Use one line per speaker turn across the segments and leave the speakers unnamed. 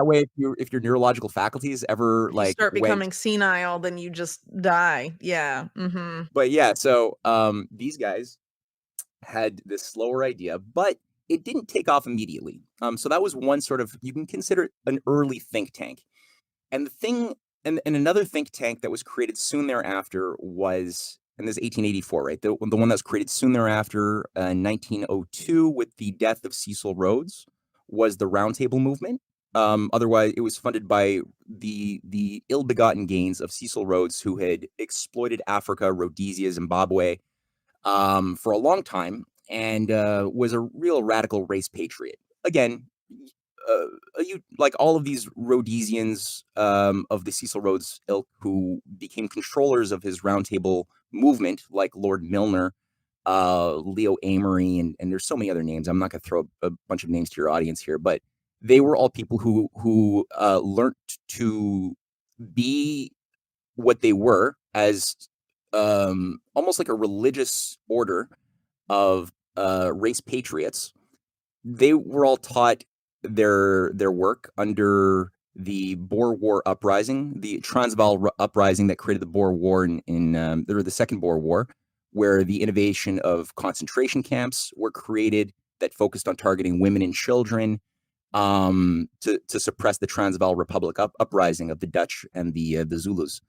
that way, if your neurological faculties ever,
If you
like,
start
went.
becoming senile, then you just die. Yeah, mhm.
But, yeah, so, these guys had this slower idea, but it didn't take off immediately. So that was one sort of, you can consider it an early think tank. And the thing and another think tank that was created soon thereafter was, and this is 1884, right? The one that was created soon thereafter, 1902, with the death of Cecil Rhodes, was the Roundtable movement. Otherwise, it was funded by the ill-begotten gains of Cecil Rhodes, who had exploited Africa, Rhodesia, Zimbabwe, for a long time, and was a real radical race patriot. Again, you like all of these Rhodesians, of the Cecil Rhodes ilk, who became controllers of his roundtable movement, like Lord Milner, Leo Amory, and there's so many other names. I'm not going to throw a bunch of names to your audience here, but they were all people who learned to be what they were as, almost like a religious order of race patriots. They were all taught their work under the Boer War uprising, the Transvaal uprising that created the Boer War or the Second Boer War, where the innovation of concentration camps were created that focused on targeting women and children, to suppress the Transvaal Republic uprising of the Dutch and the Zulus.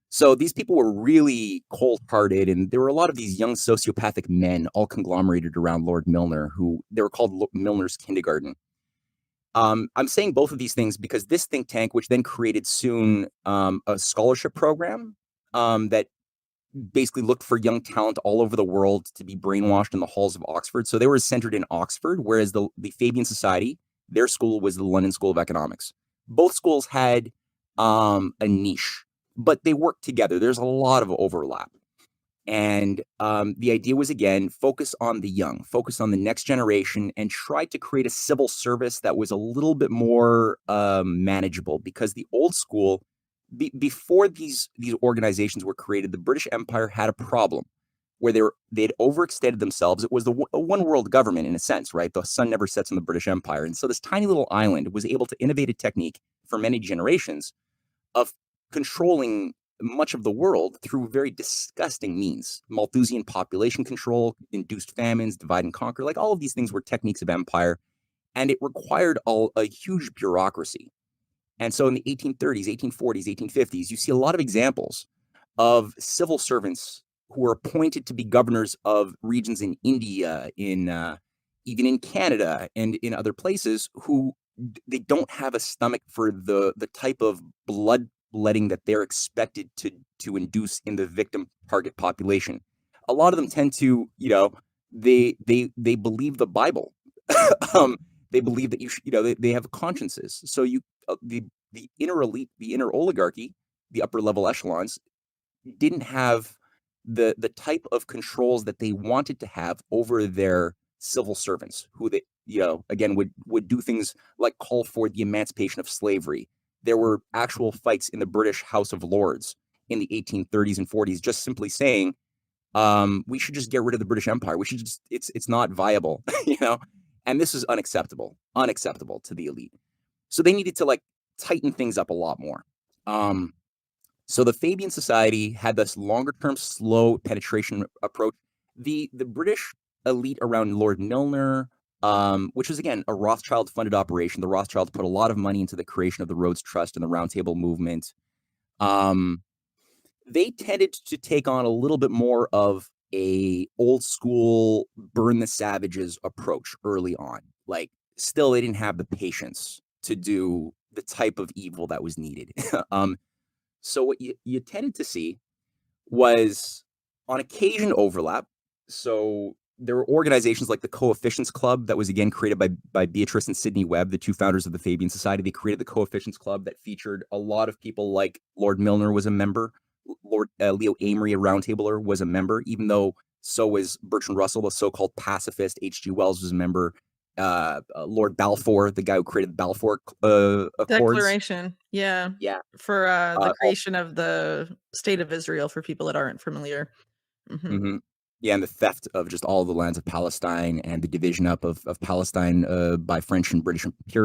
So these people were really cold-hearted, and there were a lot of these young sociopathic men all conglomerated around Lord Milner, who they were called Milner's Kindergarten. I'm saying both of these things because this think tank, which then created soon, a scholarship program, that basically looked for young talent all over the world to be brainwashed in the halls of Oxford. So they were centered in Oxford, whereas the Fabian Society, their school was the London School of Economics. Both schools had, a niche, but they worked together. There's a lot of overlap. And the idea was, again, focus on the young, focus on the next generation, and try to create a civil service that was a little bit more manageable. Because the old school, before these organizations were created, the British Empire had a problem where they'd overextended themselves. It was a one world government in a sense, right? The sun never sets on the British Empire, and so this tiny little island was able to innovate a technique for many generations of controlling much of the world through very disgusting means. Malthusian population control, induced famines, divide and conquer, like all of these things were techniques of empire, and it required a huge bureaucracy. And so in the 1830s, 1840s, 1850s, you see a lot of examples of civil servants who were appointed to be governors of regions in India, even in Canada and in other places, who they don't have a stomach for the type of bloodletting that they're expected to induce in the victim target population. A lot of them tend to, they believe the Bible. um, they believe that they have consciences. So the inner elite, the inner oligarchy, the upper level echelons didn't have the type of controls that they wanted to have over their civil servants, who they, again, would do things like call for the emancipation of slavery. There were actual fights in the British House of Lords in the 1830s and 40s, just simply saying, we should just get rid of the British Empire. We should just, it's not viable, and this is unacceptable to the elite. So they needed to tighten things up a lot more. So the Fabian Society had this longer term, slow penetration approach. The British elite around Lord Milner, which was again a Rothschild funded operation. The Rothschilds put a lot of money into the creation of the Rhodes Trust and the Roundtable movement. They tended to take on a little bit more of a old school burn the savages approach early on. Like, still, they didn't have the patience to do the type of evil that was needed. So what you tended to see was, on occasion, overlap. So there were organizations like the Coefficients Club that was again created by Beatrice and Sidney Webb, the two founders of the Fabian Society. They created the Coefficients Club that featured a lot of people, like Lord Milner was a member, Lord Leo Amory, a roundtabler, was a member, even though so was Bertrand Russell, the so-called pacifist. H.G. Wells was a member. Lord Balfour, the guy who created the Balfour Accords.
Declaration, yeah,
Yeah.
for, the
Oh,
creation of the State of Israel for people that aren't familiar. Mhm.
mhm. Yeah, and the theft of just all the lands of Palestine and the division up of Palestine by French and British imperialism.